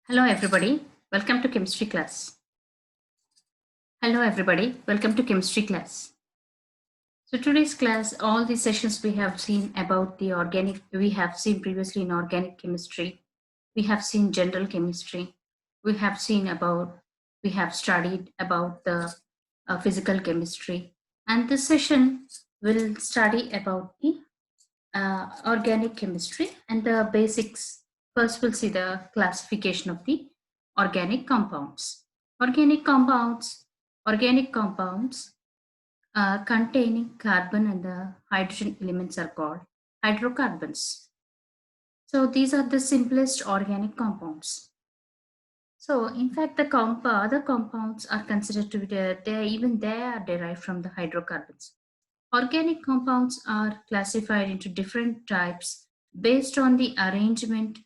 Hello everybody, welcome to chemistry class. Hello everybody, welcome to chemistry class. So today's class, all the sessions we have seen about the organic, we have seen previously in organic chemistry, we have seen general chemistry, we have seen about, we have studied about the physical chemistry, and this session will study about the organic chemistry and the basics. First, we'll see the classification of the organic compounds. Organic compounds, organic compounds containing carbon and the hydrogen elements are called hydrocarbons. So these are the simplest organic compounds. So in fact, the other compounds are considered to be they are derived from the hydrocarbons. Organic compounds are classified into different types based on the arrangement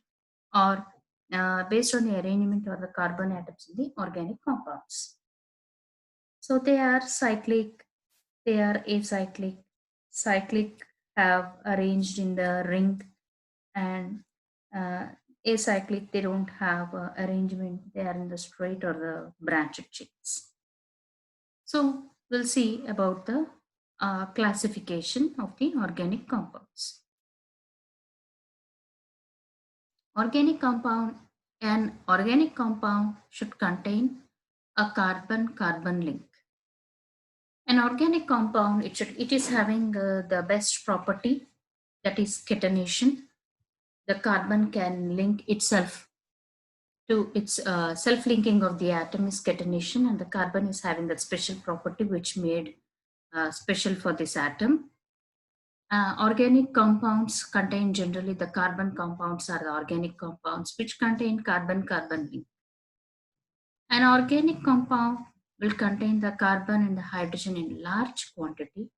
or the carbon atoms in the organic compounds. So they are cyclic, they are acyclic. Cyclic have arranged in the ring, and uh, acyclic they don't have arrangement. They are in the straight or the branched chains. So we'll see about the classification of the organic compounds. Organic compound, an organic compound should contain a carbon-carbon link. An organic compound, it is having the best property, that is catenation. The carbon can link itself to its self-linking of the atom is catenation, and the carbon is having that special property which made special for this atom. Organic compounds contain generally the carbon compounds are the organic compounds which contain carbon-carbon link. An organic compound will contain the carbon and the hydrogen in large quantity,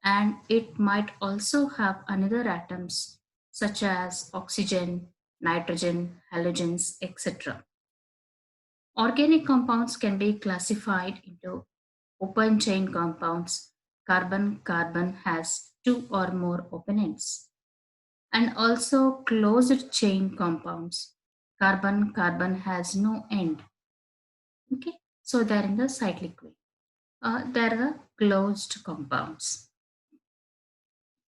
and it might also have another atoms such as oxygen, nitrogen, halogens, etc. Organic compounds can be classified into open chain compounds. Carbon-carbon has two or more open ends. And also closed chain compounds. Carbon-carbon has no end. Okay, so they're in the cyclic way. They're the closed compounds.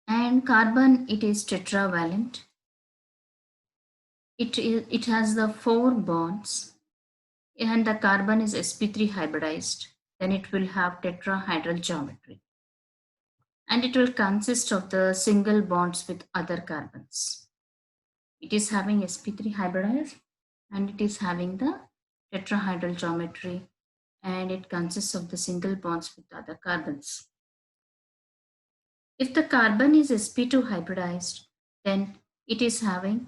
And carbon, it is tetravalent. It has the 4 bonds, and the carbon is sp3 hybridized. Then it will have tetrahedral geometry, and it will consist of the single bonds with other carbons. It is having sp3 hybridized, and it is having the tetrahedral geometry, and it consists of the single bonds with other carbons. If the carbon is sp2 hybridized, then it is having,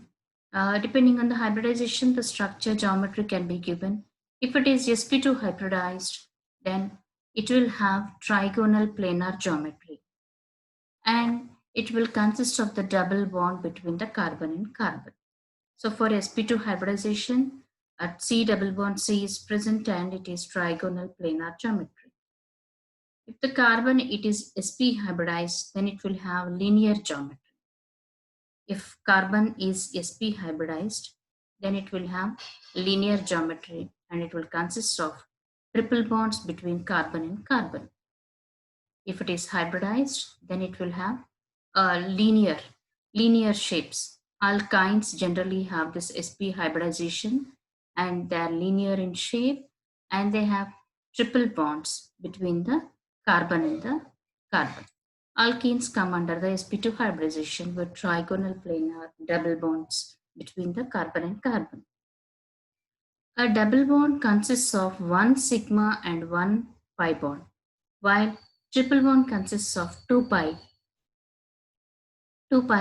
depending on the hybridization, the structure geometry can be given. If it is sp2 hybridized, then it will have trigonal planar geometry, and it will consist of the double bond between the carbon and carbon. So for sp2 hybridization, at C double bond C is present and it is trigonal planar geometry. If the carbon it is sp hybridized, then it will have linear geometry. If carbon is sp hybridized, then it will have linear geometry, and it will consist of triple bonds between carbon and carbon. If it is hybridized, then it will have linear shapes. Alkynes generally have this sp hybridization, and they are linear in shape, and they have triple bonds between the carbon and the carbon. Alkenes come under the sp2 hybridization with trigonal planar double bonds between the carbon and carbon. A double bond consists of one sigma and one pi bond, while triple bond consists of two pi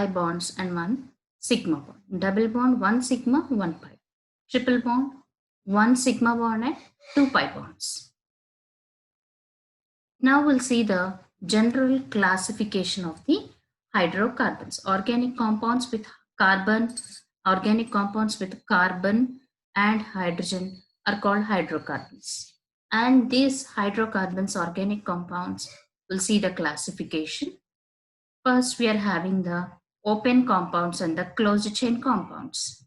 bonds and one sigma bond. Double bond, one sigma, one pi. Triple bond, one sigma bond and two pi bonds. Now we'll see the general classification of the hydrocarbons. Organic compounds with carbon and hydrogen are called hydrocarbons. And these hydrocarbons, organic compounds, we'll see the classification. First, we are having the open compounds and the closed chain compounds.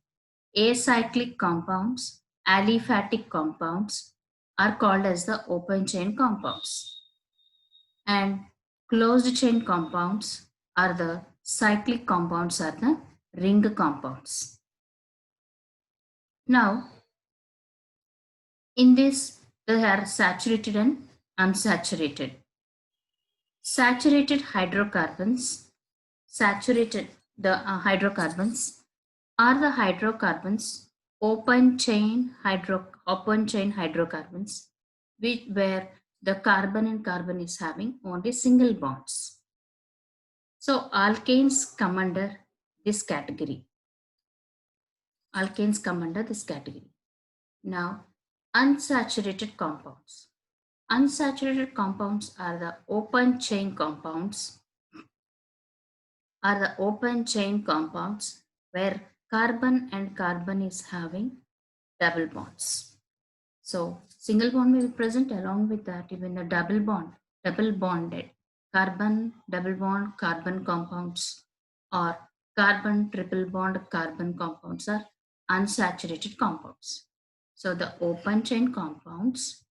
acyclic compounds, aliphatic compounds are called as the open chain compounds. And closed chain compounds are the cyclic compounds are the ring compounds. Now, in this, they are saturated and unsaturated. Saturated hydrocarbons, saturated the hydrocarbons are the hydrocarbons open chain hydrocarbons where the carbon and carbon is having only single bonds. So alkanes come under this category. Alkanes come under this category. Now, unsaturated compounds. Unsaturated compounds are the open chain compounds where carbon and carbon is having double bonds. So single bond will be present, along with that even the double bonded carbon double bond carbon compounds or carbon triple bond carbon compounds are unsaturated compounds. So the open chain compounds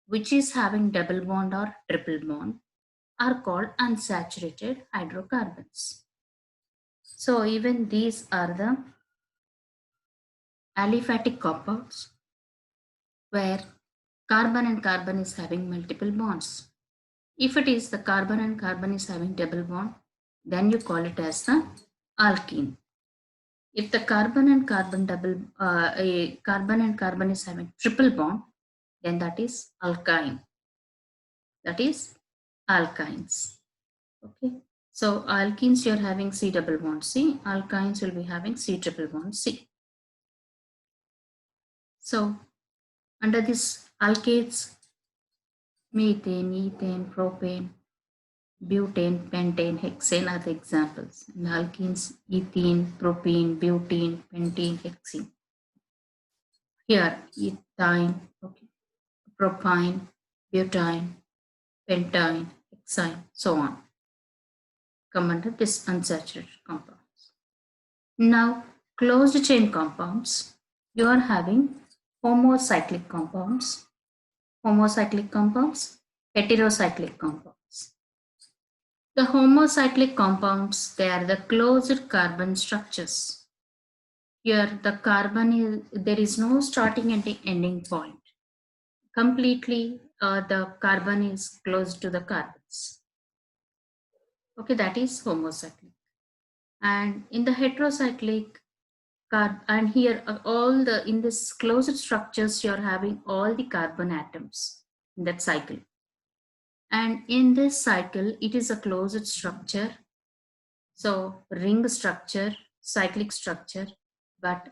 which is having double bond or triple bond are called unsaturated hydrocarbons. So even these are the aliphatic compounds where carbon and carbon is having multiple bonds. If it is the carbon and carbon is having double bond, then you call it as the alkene. If the carbon and carbon is having triple bond, then that is alkyne. That is alkynes. Okay. So alkenes you're having C double bond C, alkynes will be having C triple bond C. So under this alkanes, methane, ethane, propane, butane, pentane, hexane are the examples. And alkenes, ethene, propene, butane, pentane, hexane. Here, ethine, okay, propine, butane, pentane, hexane, so on. Come under this unsaturated compounds. Now, closed chain compounds, you are having homocyclic compounds, heterocyclic compounds. The homocyclic compounds, they are the closed carbon structures. Here the carbon is, there is no starting and ending point. Completely the carbon is close to the carbons. Okay, that is homocyclic. And in the heterocyclic, and here all the in this closed structures you're having all the carbon atoms in that cycle, and in this cycle it is a closed structure, so ring structure, cyclic structure, but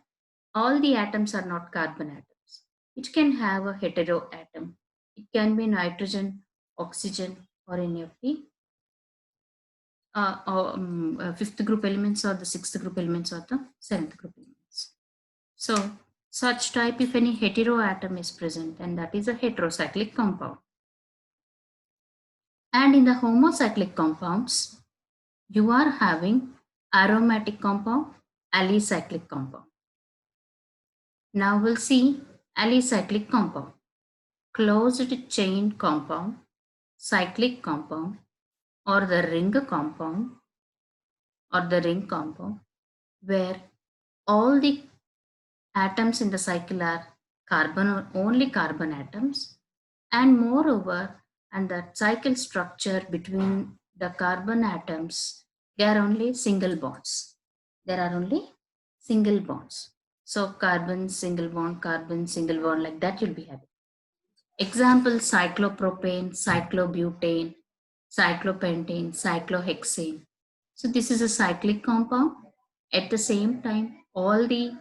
all the atoms are not carbon atoms. It can have a hetero atom, it can be nitrogen, oxygen, or any of the fifth group elements or the sixth group elements or the seventh group elements. So such type, if any heteroatom is present, then that is a heterocyclic compound. And in the homocyclic compounds, you are having aromatic compound, alicyclic compound. Now we'll see alicyclic compound, closed chain compound, cyclic compound, or the ring compound, where all the atoms in the cycle are carbon or only carbon atoms, and moreover, and the cycle structure between the carbon atoms, there are only single bonds. So carbon single bond, like that you'll be having. Example, cyclopropane, cyclobutane, cyclopentane, cyclohexane. So this is a cyclic compound. At the same time, all the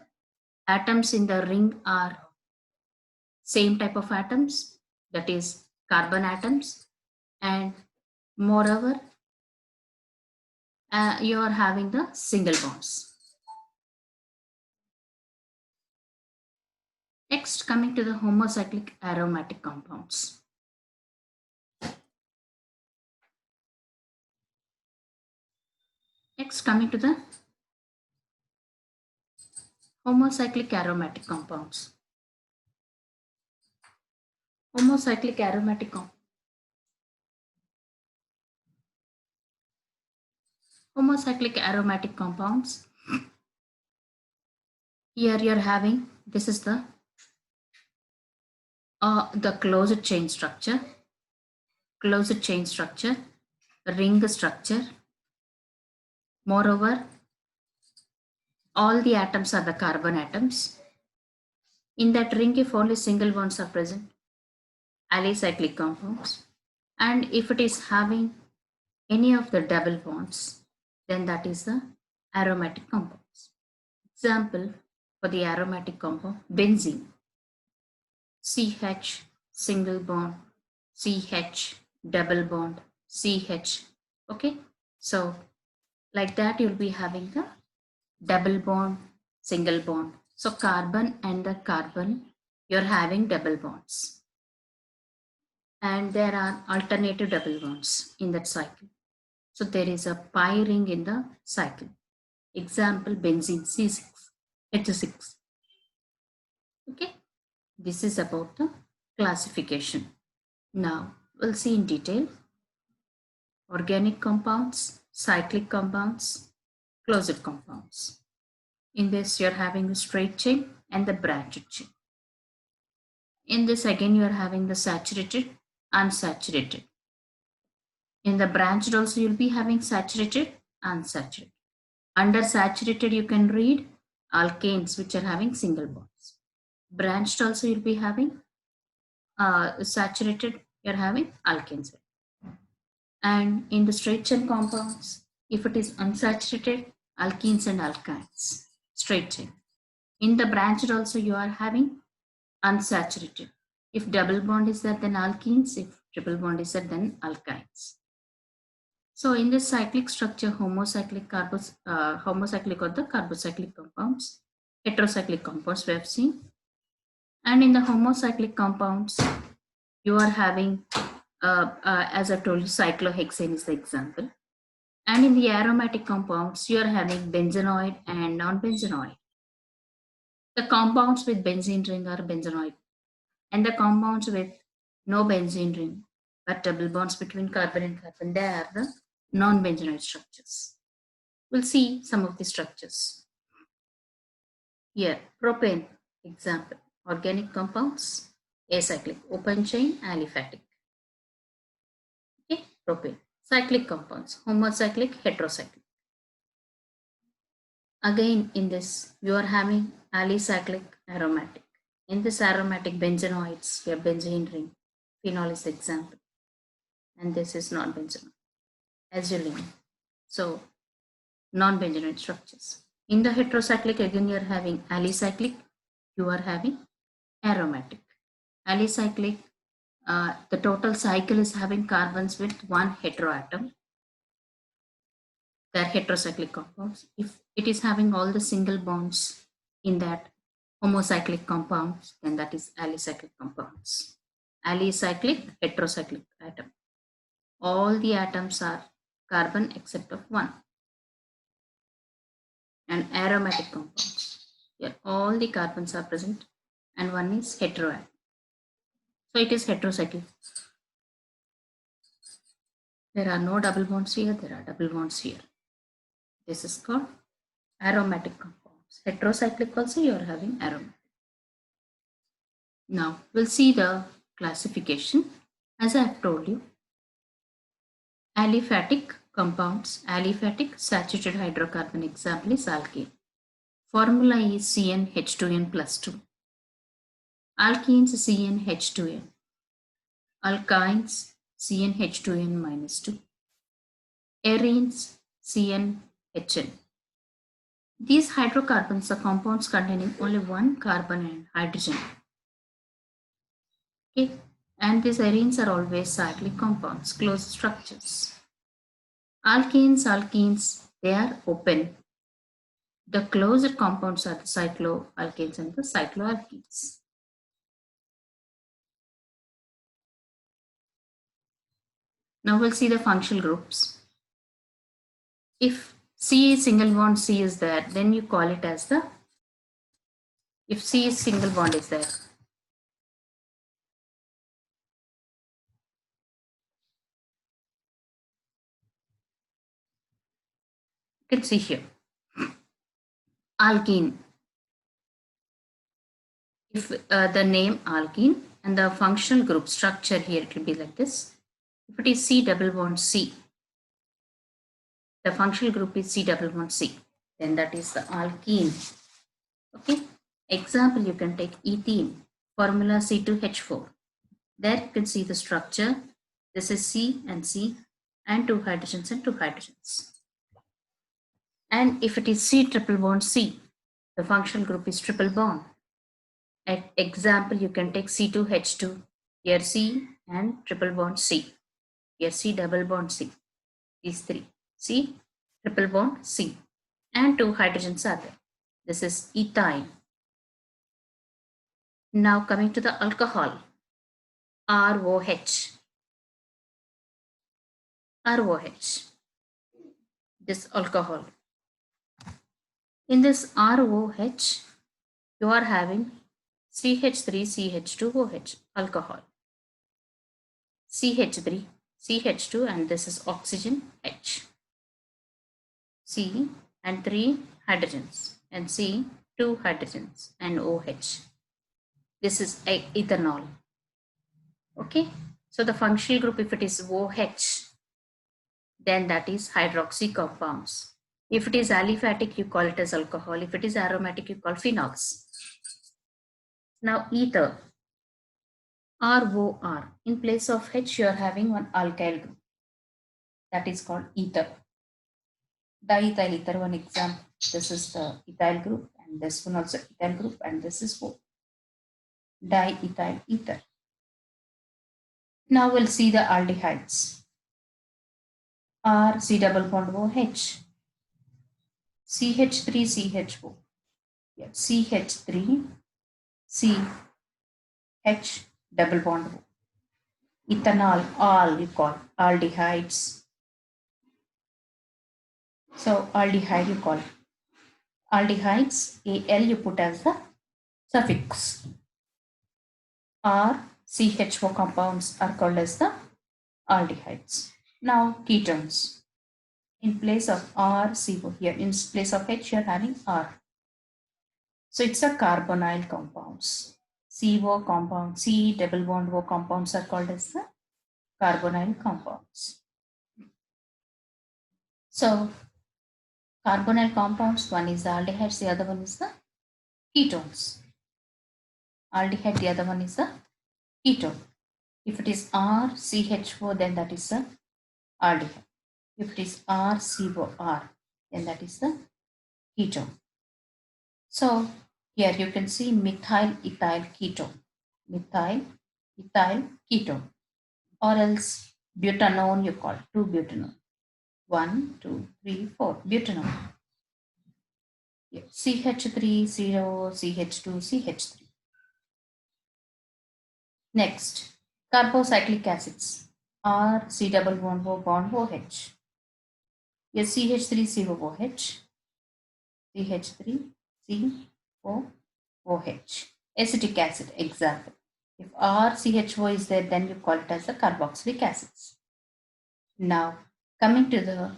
atoms in the ring are same type of atoms, that is carbon atoms, and moreover you are having the single bonds. Next, coming to the homocyclic aromatic compounds. Next, coming to the Homocyclic aromatic compounds. Homocyclic aromatic compounds. Homocyclic aromatic compounds. Here you're having, this is the closed chain structure, ring structure. Moreover, all the atoms are the carbon atoms. In that ring, if only single bonds are present, alicyclic compounds. And if it is having any of the double bonds, then that is the aromatic compounds. Example for the aromatic compound, benzene. CH single bond, CH double bond, CH. Okay, so like that you'll be having the double bond, single bond. So carbon and the carbon, you're having double bonds. And there are alternative double bonds in that cycle. So there is a pi ring in the cycle. Example, benzene C6, H6. Okay, this is about the classification. Now we'll see in detail organic compounds, cyclic compounds, closed compounds. In this, you're having the straight chain and the branched chain. In this, again, you're having the saturated, unsaturated. In the branched also, you'll be having saturated, unsaturated. Under saturated, you can read alkanes, which are having single bonds. Branched also, you'll be having saturated, you're having alkanes. And in the straight chain compounds, if it is unsaturated, alkenes and alkynes, straight chain. In the branched also, you are having unsaturated. If double bond is there, then alkenes. If triple bond is there, then alkynes. So in this cyclic structure, homocyclic or the carbocyclic compounds, heterocyclic compounds we have seen. And in the homocyclic compounds, you are having, as I told you, cyclohexane is the example. And in the aromatic compounds, you are having benzenoid and non-benzenoid. The compounds with benzene ring are benzenoid, and the compounds with no benzene ring, but double bonds between carbon and carbon, they are the non-benzenoid structures. We'll see some of the structures. Here, propane, example, organic compounds, acyclic, open chain, aliphatic. Okay, propane. Cyclic compounds, homocyclic, heterocyclic. Again, in this, you are having alicyclic aromatic. In this aromatic benzenoids, we have benzene ring. Phenol is the example. And this is non-benzenoid. Azulene. So, non-benzenoid structures. In the heterocyclic, again, you are having alicyclic, you are having aromatic. Alicyclic, the total cycle is having carbons with one heteroatom. They're heterocyclic compounds. If it is having all the single bonds in that homocyclic compounds, then that is alicyclic compounds. Alicyclic, heterocyclic atom. All the atoms are carbon except of one. And aromatic compounds. Here all the carbons are present and one is heteroatom. So it is heterocyclic. There are no double bonds here, there are double bonds here. This is called aromatic compounds. Heterocyclic also you are having aromatic. Now we'll see the classification. As I have told you, aliphatic compounds, aliphatic saturated hydrocarbon example is alkane. Formula is CnH2n plus 2. Alkenes CnH2n. Alkynes CnH2n minus 2. Arenes CnHn. These hydrocarbons are compounds containing only one carbon and hydrogen. Okay, and these arenes are always cyclic compounds, closed structures. Alkenes, they are open. The closed compounds are the cycloalkanes and the cycloalkenes. Now we'll see the functional groups. If C single bond C is there, then you call it as the If C is single bond is there. You can see here. Alkene. If the name alkene and the functional group structure here, it will be like this. If it is C double bond C, the functional group is C double bond C, then that is the alkene. Okay. Example, you can take ethene, formula C2H4. There you can see the structure. This is C and C, and two hydrogens and two hydrogens. And if it is C triple bond C, the functional group is triple bond. Example, you can take C2H2, here C and triple bond C, here C double bond C, these three, C triple bond C, and two hydrogens are there. This is ethyne. Now coming to the alcohol, ROH. ROH, this alcohol. In this ROH, you are having CH3CH2OH, alcohol. CH3, CH2, and this is oxygen H. C and 3 hydrogens, and C 2 hydrogens, and OH. This is ethanol. Okay, so the functional group, if it is OH, then that is hydroxy compounds. If it is aliphatic, you call it as alcohol. If it is aromatic, you call phenols. Now ether, ROR. In place of H, you are having one alkyl group. That is called ether. Diethyl ether, one example. This is the ethyl group, and this one also ethyl group, and this is O. Diethyl ether. Now we'll see the aldehydes. R C double bond OH. CH3CHO. Yeah, CH3 CH double bond O. Ethanol, all you call aldehydes. So aldehyde you call. Aldehydes, Al you put as the suffix. R CHO compounds are called as the aldehydes. Now ketones. In place of R, CO here, in place of H, you're having R. So it's a carbonyl compounds. CO compound, C double bond O compounds are called as the carbonyl compounds. So carbonyl compounds, one is the aldehydes, the other one is the ketones. Aldehyde, the other one is the ketone. If it is RCHO, then that is the aldehyde. If it is RCOR, then that is the ketone. So here you can see methyl ethyl ketone, methyl ethyl ketone, or else butanone you call, 2-butanone, 1, 2, 3, 4, butanone. Here, CH3, 0, CH2, CH3. Next, carbocyclic acids, R, C double bond O bond OH. Here CH3COOH, CH3, COOH. Acetic acid, example. If RCHO is there, then you call it as the carboxylic acids. Now, coming to the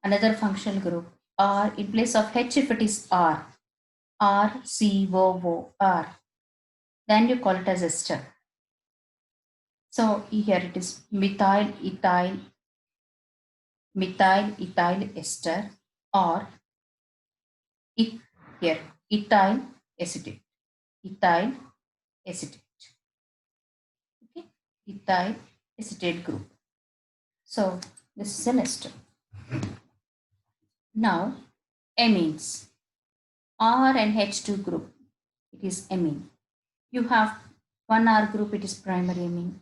another functional group, R, in place of H, if it is R, RCOOR, then you call it as ester. So here it is methyl ethyl ester, or here ethyl acetate. Ethyl acetate. Okay, ethyl acetate group. So this is an ester. Now amines. R and H2 group, it is amine. You have one R group, it is primary amine.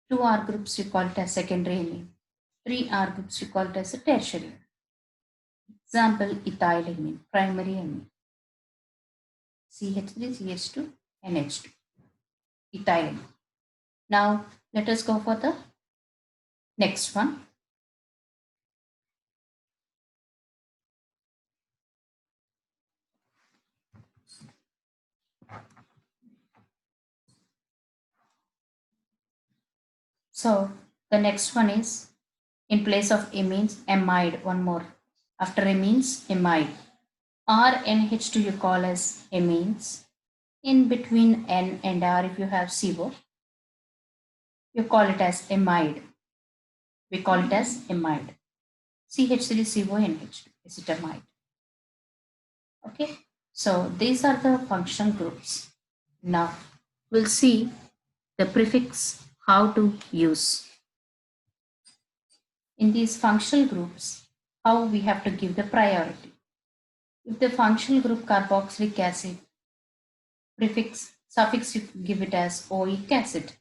Two R groups, you call it as secondary amine. Three R groups, you call it as a tertiary. Example, ethyl amine, primary amine. CH3, CH2, NH2. Ethyl amine. Now let us go for the next one. So the next one is in place of amines, amide, one more. After amines, amide. R and H2 you call as amines. In between N and R, if you have CO, you call it as amide. We call it as amide. CH3CO and H2, acetamide. Okay, so these are the functional groups. Now we'll see the prefix how to use. In these functional groups, how we have to give the priority. If the functional group carboxylic acid, prefix, suffix you give it as oic acid.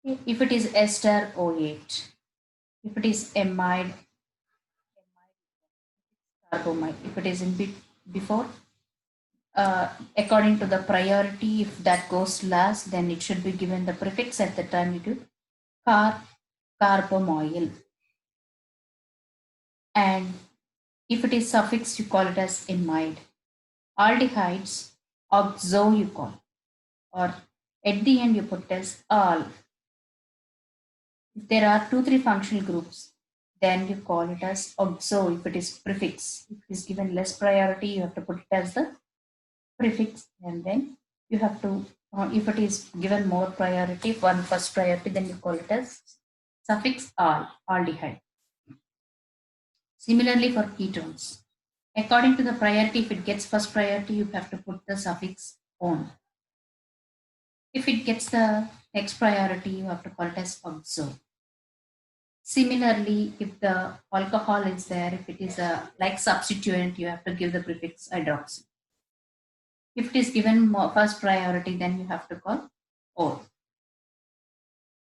If it is ester, O8. If it is amide, carbamide. If it is in before, according to the priority, if that goes last, then it should be given the prefix at the time you do carbamoyl. And if it is suffix, you call it as amide. Aldehydes, oxo you call, or at the end you put as al. If there are 2-3 functional groups, then you call it as oxo if it is prefix. If it is given less priority, you have to put it as the prefix, and then you have to, if it is given more priority, one first priority, then you call it as suffix al, aldehyde. Similarly for ketones, according to the priority, if it gets first priority, you have to put the suffix on. If it gets the next priority, you have to call it as oxo. Similarly, if the alcohol is there, if it is a like substituent, you have to give the prefix hydroxy. If it is given first priority, then you have to call or.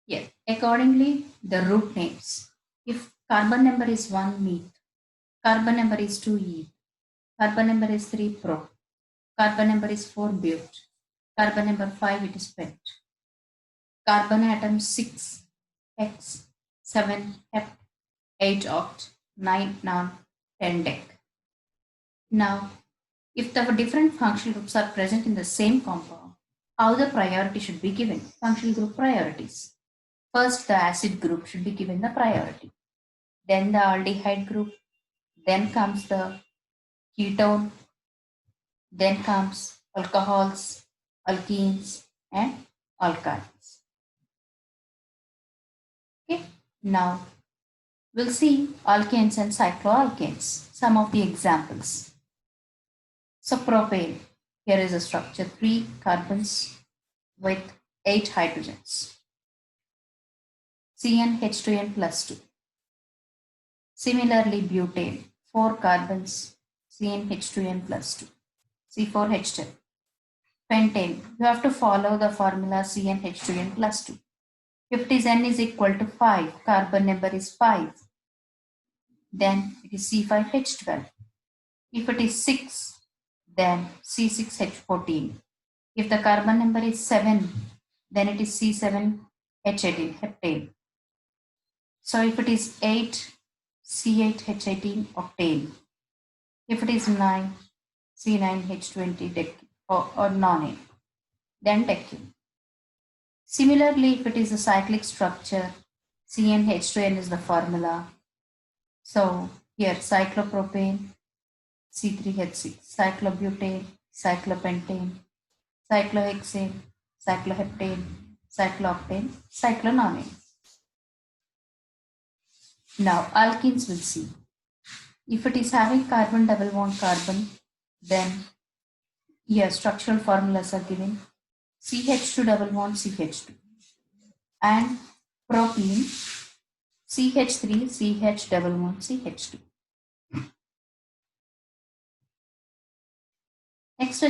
Yes, accordingly, the root names. If carbon number is 1, met. Carbon number is 2, eth. Carbon number is 3, pro. Carbon number is 4, but. Carbon number 5, it is pent. Carbon atom 6, hex, 7, hept, 8, oct, 9, non, 10, dec. Now, if the different functional groups are present in the same compound, how the priority should be given? Functional group priorities. First, the acid group should be given the priority. Then the aldehyde group. Then comes the ketone. Then comes alcohols, alkenes, and alkynes. Okay. Now, we'll see alkanes and cycloalkanes. Some of the examples. So propane, here is a structure, 3 carbons with 8 hydrogens. CnH2n plus 2. Similarly, butane, 4 carbons, CnH2n plus 2, C4H10. Pentane, you have to follow the formula CnH2n plus 2. If it is N is equal to 5, carbon number is 5, then it is C5H12. If it is 6, then C6H14. If the carbon number is 7, then it is C7H18, heptane. So if it is 8, C8H18, octane. If it is 9, C9H20, decene, or nonane, then decene. Similarly, if it is a cyclic structure, CnH2n is the formula. So here cyclopropane, C3H6, cyclobutane, cyclopentane, cyclohexane, cycloheptane, cyclooctane, cyclononane. Now alkenes we'll see. If it is having carbon double bond carbon, then here structural formulas are given. CH2 double bond CH2 and propene CH3 CH double bond CH2. Next,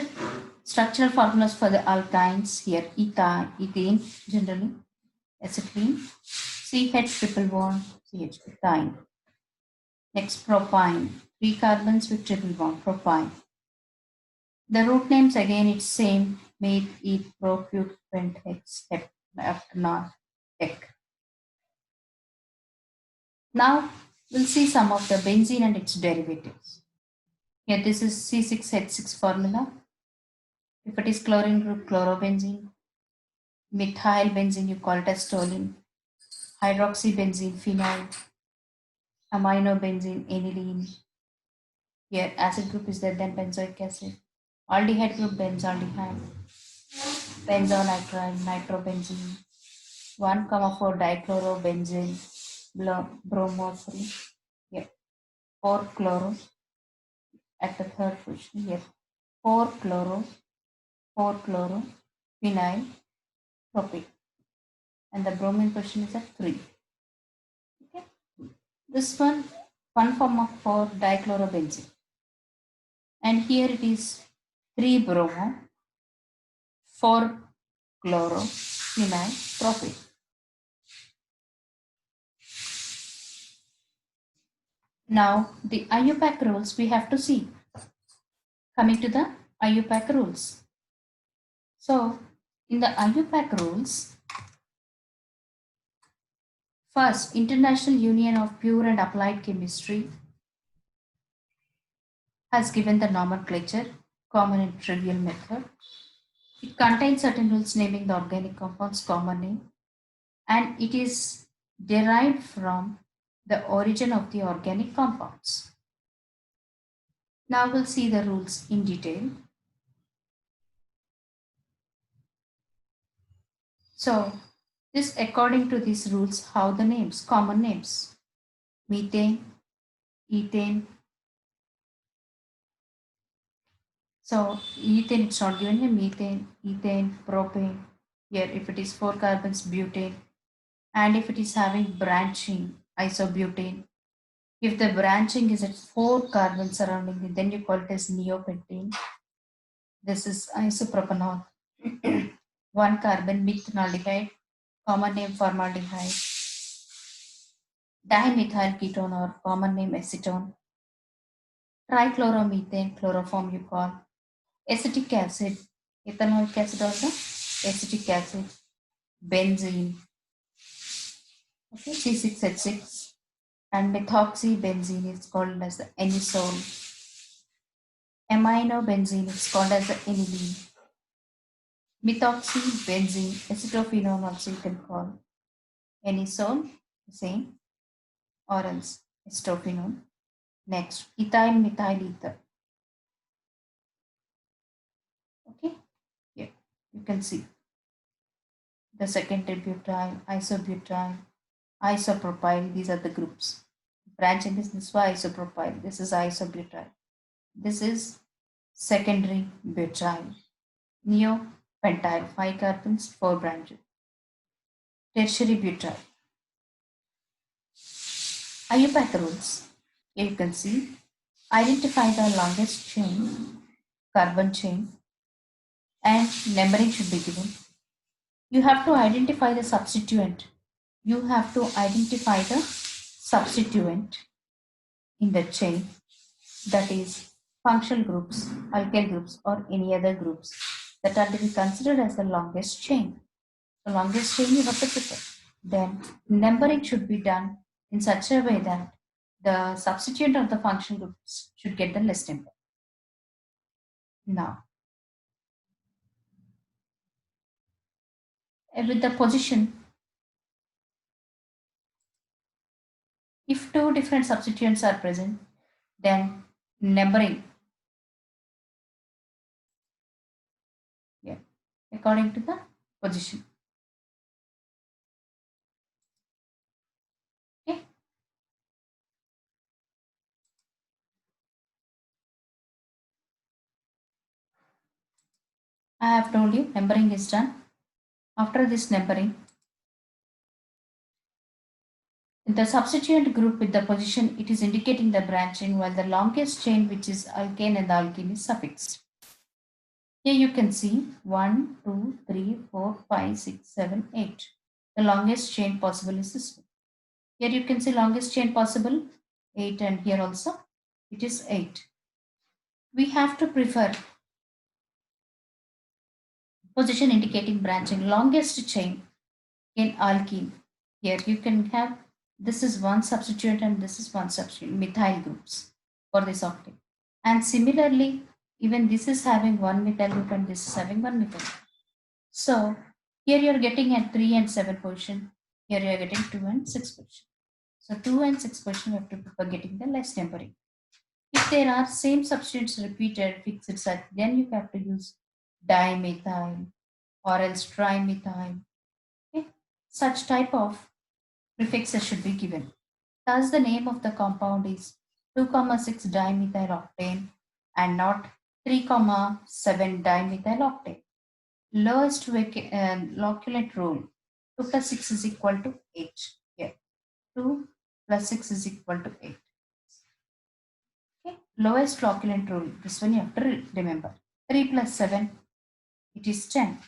structural formulas for the alkynes here: ethane generally, acetylene, CH triple bond CH ethyne. Next, propine, 3 carbons with triple bond propine. The root names again it's same: meth, eth, pro, put, pent, hex, hep, non, dec. Now we'll see some of the benzene and its derivatives. Here this is C6H6 formula. If it is chlorine group, chlorobenzene. Methyl benzene, you call it as toluene. Hydroxybenzene, phenyl. Aminobenzene, aniline. Here, acid group is there, then benzoic acid. Aldehyde group, benzaldehyde. Benzonitrile, nitrobenzene. 1,4 dichlorobenzene, bromo 3. Here, 4 chloro at the third position. Here, 4 chloro, 4 chloro, phenyl, propane. And the bromine position is at 3. Okay. This one form of 4 dichlorobenzene. And here it is 3 bromo, 4 chloro, phenyl, propane. Now the IUPAC rules we have to see. Coming to the IUPAC rules. So in the IUPAC rules, first, International Union of Pure and Applied Chemistry has given the nomenclature, common and trivial method. It contains certain rules naming the organic compounds common name, and it is derived from the origin of the organic compounds. Now we'll see the rules in detail. So this according to these rules, how the names, common names, methane, ethane. So ethane, it's not given here, methane, ethane, propane. Here if it is 4 carbons, butane. And if it is having branching, isobutane. If the branching is at 4 carbons surrounding it, then you call it as neopentane. This is isopropanol. 1 carbon, methanaldehyde, common name formaldehyde. Dimethyl ketone or common name acetone. Trichloromethane, chloroform you call. Acetic acid, ethanoic acid also, acetic acid. Benzene, okay, C6H6. And methoxybenzene is called as the anisole. Aminobenzene is called as the aniline. Methoxybenzene, acetophenone also you can call. Anisole, same, or else acetophenone. Next, ethyl methyl ether. Okay, yeah, you can see the secondary butyl, isobutyl, isopropyl. These are the groups. Branching is this one isopropyl. This is isobutyl. This is secondary butyl. Neopentyl, 5 carbons, 4 branches. Tertiary butyl. IUPAC rules. Here you can see, identify the longest chain, carbon chain, and numbering should be given. You have to identify the substituent. You have to identify the substituent in the chain, that is functional groups, alkyl groups, or any other groups that are to be considered as the longest chain. The longest chain you have to prepare. Then numbering should be done in such a way that the substituent of the function groups should get the less number. Now, with the position, if two different substituents are present, then numbering, yeah, according to the position. Okay. I have told you numbering is done. After this numbering, the substituent group with the position, it is indicating the branching, while the longest chain, which is alkane and the alkene, is suffixed. Here you can see 1, 2, 3, 4, 5, 6, 7, 8. The longest chain possible is this one. Here you can see longest chain possible 8, and here also it is 8. We have to prefer position indicating branching, longest chain in alkene. Here you can have, this is one substituent and this is one substituent, methyl groups for this octet. And similarly, even this is having one methyl group and this is having one methyl group. So Here you are getting at 3 and 7 position. Here you are getting 2 and 6 position. So 2 and 6 position you have to prefer getting the less numbering. If there are same substitutes repeated, fixed site, then you have to use dimethyl or else trimethyl. Okay? Such type of prefixes should be given. Thus, the name of the compound is 2,6 dimethyl octane and not 3,7 dimethyl octane. Lowest loculent rule 2 plus 6 is equal to 8. Here, 2 plus 6 is equal to 8. Okay. Lowest loculent rule, this one you have to remember. 3 plus 7, it is 10.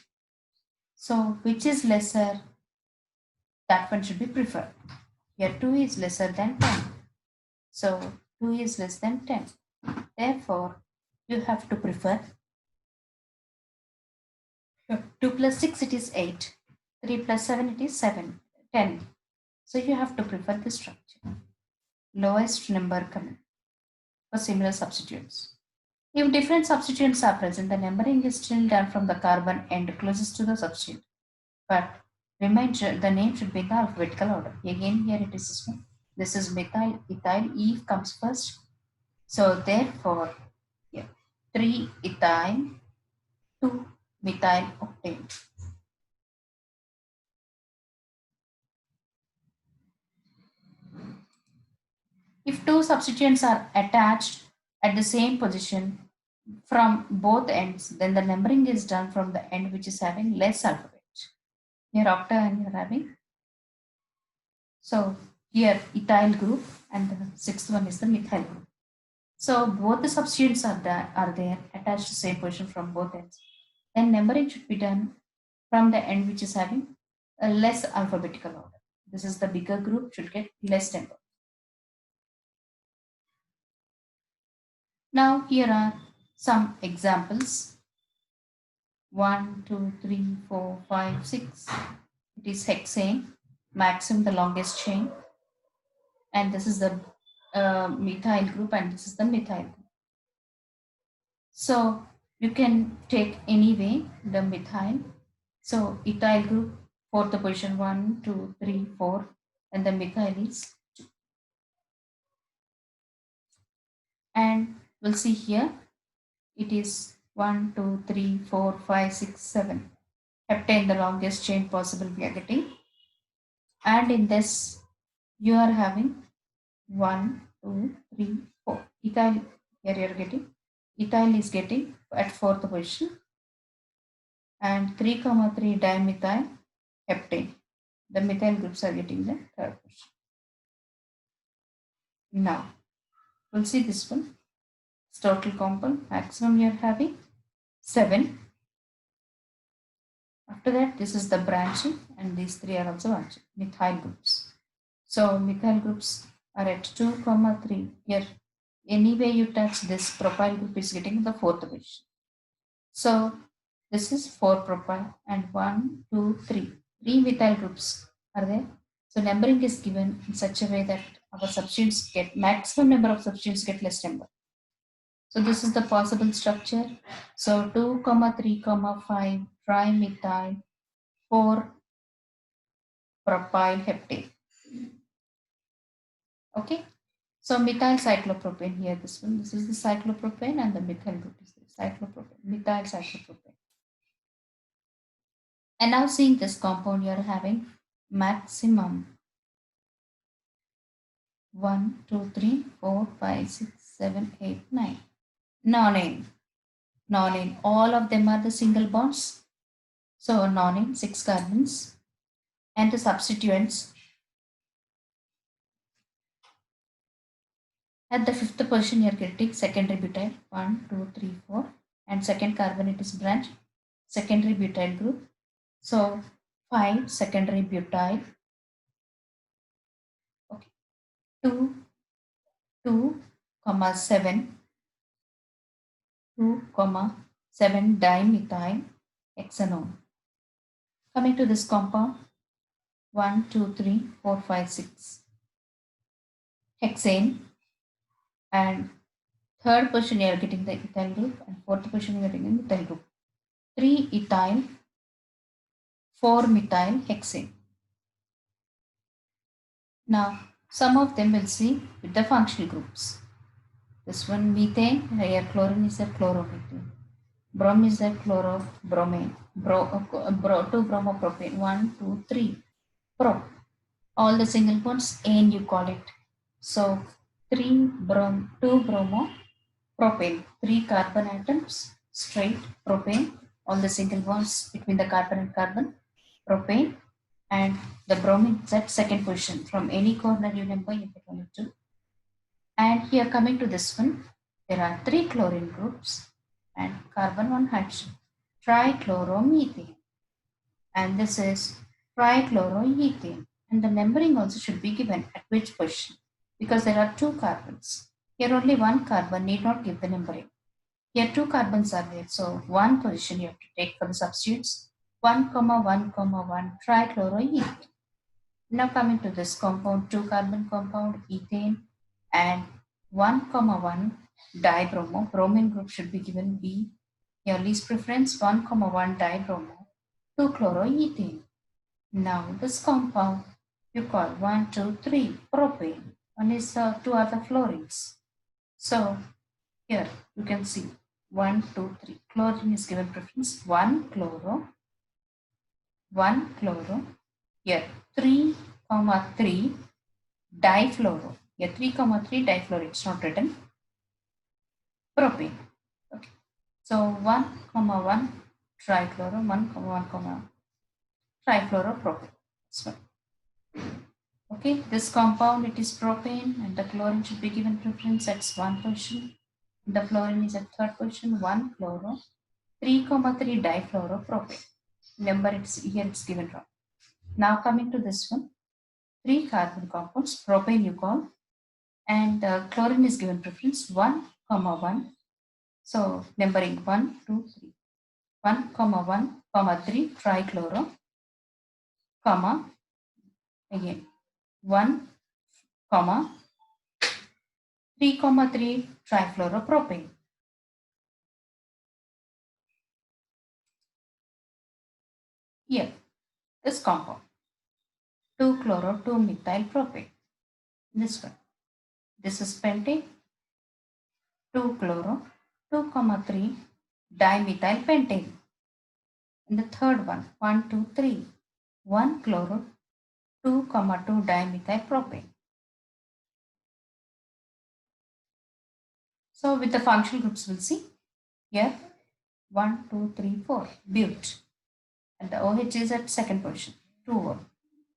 So, which is lesser? That one should be preferred. Here, 2 is lesser than 10. So, 2 is less than 10. Therefore, you have to prefer 2 plus 6, it is 8. 3 plus 7, it is 10. So, you have to prefer this structure. Lowest number coming for similar substituents. If different substituents are present, the numbering is still done from the carbon end closest to the substituent. But remind the name should be in the alphabetical order. Again, here it is this one. This is methyl, ethyl, E comes first. So therefore, yeah, 3 ethyl, 2 methyl octane. If two substituents are attached at the same position from both ends, then the numbering is done from the end which is having less alphabet. Here octa you're having. So here ethyl group and the sixth one is the methyl group. So both the substituents are there attached to same position from both ends. Then numbering should be done from the end which is having a less alphabetical order. This is the bigger group should get less number. Now here are some examples. 1, 2, 3, 4, 5, 6. It is hexane, maximum the longest chain. And this is the methyl group and this is the methyl group. So you can take any way the methyl. So ethyl group, fourth position 1, 2, 3, 4, and the methyl is 2. And we'll see here it is 1, 2, 3, 4, 5, 6, 7. Heptane, the longest chain possible we are getting. And in this, you are having 1, 2, 3, 4. Ethyl, here you are getting. Ethyl is getting at fourth position. And 3, 3 dimethyl heptane. The methyl groups are getting the third position. Now, we'll see this one. It's total compound. Maximum you are having 7. After that, this is the branching, and these three are also branching. Methyl groups. So methyl groups are at 2, 3. Here, anyway you touch this propyl group is getting the fourth position. So this is 4 propyl and 1, 2, 3. 3 methyl groups are there. So numbering is given in such a way that our substituents get maximum number of substituents get less number. So this is the possible structure. So 2, 3, 5 trimethyl 4 propyl heptane. Okay. So methyl cyclopropane here, this one. This is the cyclopropane and the methyl group is the cyclopropane, methyl cyclopropane. And now seeing this compound, you are having maximum 1, 2, 3, 4, 5, 6, 7, 8, 9. Nonane. Nonane. All of them are the single bonds. So nonane, 6 carbons. And the substituents at the fifth position, you are getting secondary butyl 1, 2, 3, 4. And second carbon, it is branch, secondary butyl group. So 5 secondary butyl. Okay. 2, 2, 7. 2, 7 dimethyl hexanone. Coming to this compound, 1, 2, 3, 4, 5, 6. Hexane. And third position, you are getting the ethyl group, and fourth position, you are getting the methyl group. 3 ethyl, 4-methyl hexane. Now, some of them will see with the functional groups. This one methane, here chlorine is a chloromethane. Brom is a chlorobromine. 2-bromopropane. 1, 2, 3. Pro. All the single bonds, and you call it. So 2-bromo-propane. 3 carbon atoms, straight propane. All the single bonds between the carbon and carbon, propane. And the bromine is at second position. From any corner you number, you put only 2. And here coming to this one, there are 3 chlorine groups and carbon 1 hydrogen. Trichloromethane. And this is trichloroethane. And the numbering also should be given at which position, because there are 2 carbons. Here only 1 carbon, need not give the numbering. Here 2 carbons are there, so 1 position you have to take for the substitutes. 1, 1, 1 trichloroethane. Now coming to this compound, 2 carbon compound, ethane, and 1, 1 dibromo. Bromine group should be given B. Here least preference 1, 1 dibromo, 2 chloroethane. Now this compound you call 1, 2, 3 propane. One is 2 are the fluorines. So here you can see 1, 2, 3. Chlorine is given preference 1 chloro, 1 chloro. Here 3, 3 difluoro. Here 3, 3 difluoro. It's not written. Propane. Okay. So 1, 1 trichloro, 1, 1 trifluoropropane. So, okay, this compound it is propane and the chlorine should be given preference at 1 position. The fluorine is at 3rd position, 1 chloro, 3, 3 difluoropropane. Number here it's given wrong. Now coming to this one, 3 carbon compounds, propane you call, and chlorine is given preference 1, 1. So numbering 1, 2, 3. 1, 1, 3 trichloro, comma, again 1, 3, 3 trifluoropropane. Here, this compound 2 chloro 2 methyl propane. This one, this is pentane 2 chloro 2, 3 dimethyl pentane. And the third one 1, 2, 3 1 chloro 2, 2 dimethyl propane. So with the functional groups we'll see here 1, 2, 3, 4 bute, and the OH is at second position 2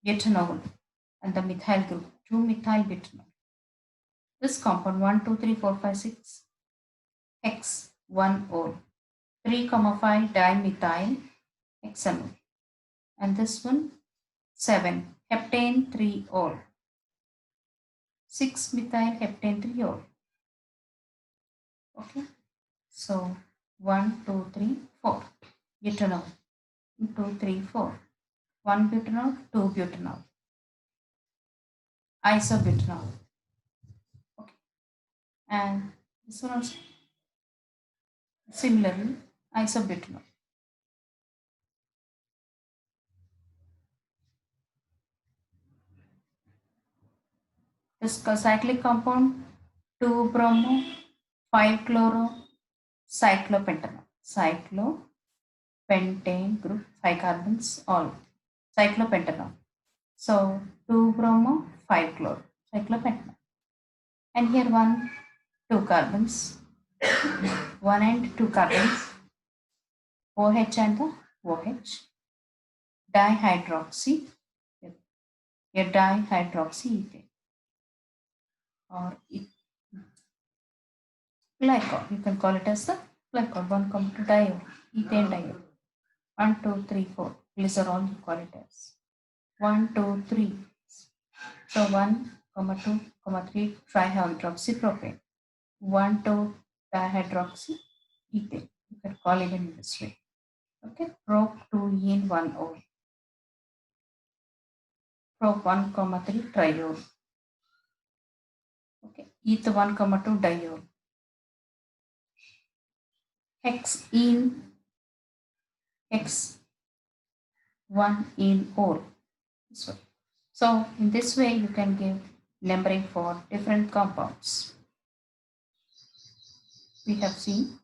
butanol, and the methyl group 2 methyl butanol. This compound 1, 2, 3, 4, 5, 6 hex 1 ol, 3, 5 dimethyl hexanol, and this one 7 heptane 3 ol, 6 methyl heptane 3 ol. Okay, so 1, 2, 3, 4 butanol, 2, 3, 4 1 butanol, 2 butanol, isobutanol. Okay, and this one also similarly isobutanol. This cyclic compound 2 bromo 5 chloro cyclopentanol. Cyclopentane group 5 carbons all cyclopentanol. So 2 bromo 5 chloro cyclopentanol. And here 2 carbons 1 and 2 carbons OH and the OH dihydroxy, here dihydroxyethane or glycol. You can call it as the glycol. 1, 2 diol, ethane diol. 1, 2, 3, 4 glycerol you call it as 1, 2, 3. So 1, 2, 3 trihydroxypropane. 1, 2 dihydroxyethane. You can call it in this way. Okay, prop 2 in 1 ol. Prop 1, 3 triol. Okay, eth 1, 2 diol. Hex in hex one in ore. So in this way, you can give numbering for different compounds. We have seen.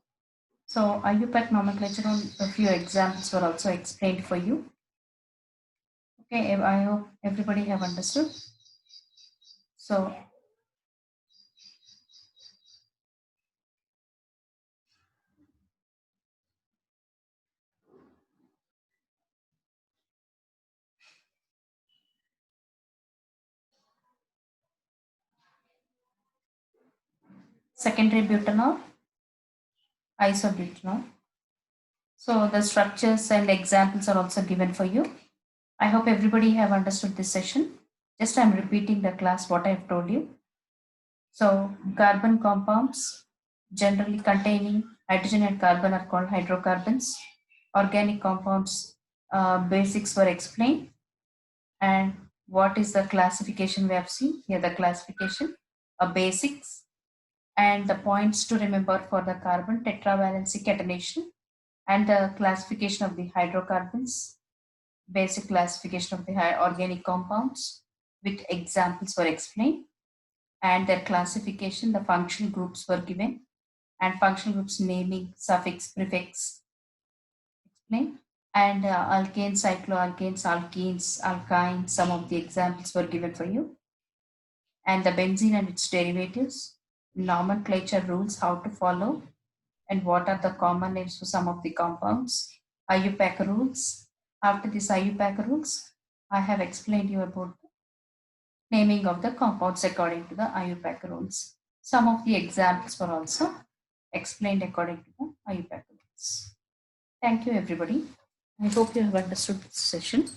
So IUPAC nomenclature on a few examples were also explained for you. Okay, I hope everybody have understood. So secondary butanol, isobutanol. So the structures and examples are also given for you. I hope everybody have understood this session. Just I'm repeating the class what I've told you. So carbon compounds generally containing hydrogen and carbon are called hydrocarbons. Organic compounds basics were explained. And what is the classification we have seen? Here the classification, basics, and the points to remember for the carbon tetravalency catenation and the classification of the hydrocarbons, basic classification of the organic compounds with examples were explained, and their classification, the functional groups were given, and functional groups naming, suffix, prefix explained, and alkanes, cycloalkanes, alkenes, alkynes, some of the examples were given for you, and the benzene and its derivatives, nomenclature rules how to follow, and what are the common names for some of the compounds, IUPAC rules. After this IUPAC rules, I have explained you about the naming of the compounds according to the IUPAC rules. Some of the examples were also explained according to the IUPAC rules. Thank you, everybody. I hope you have understood this session.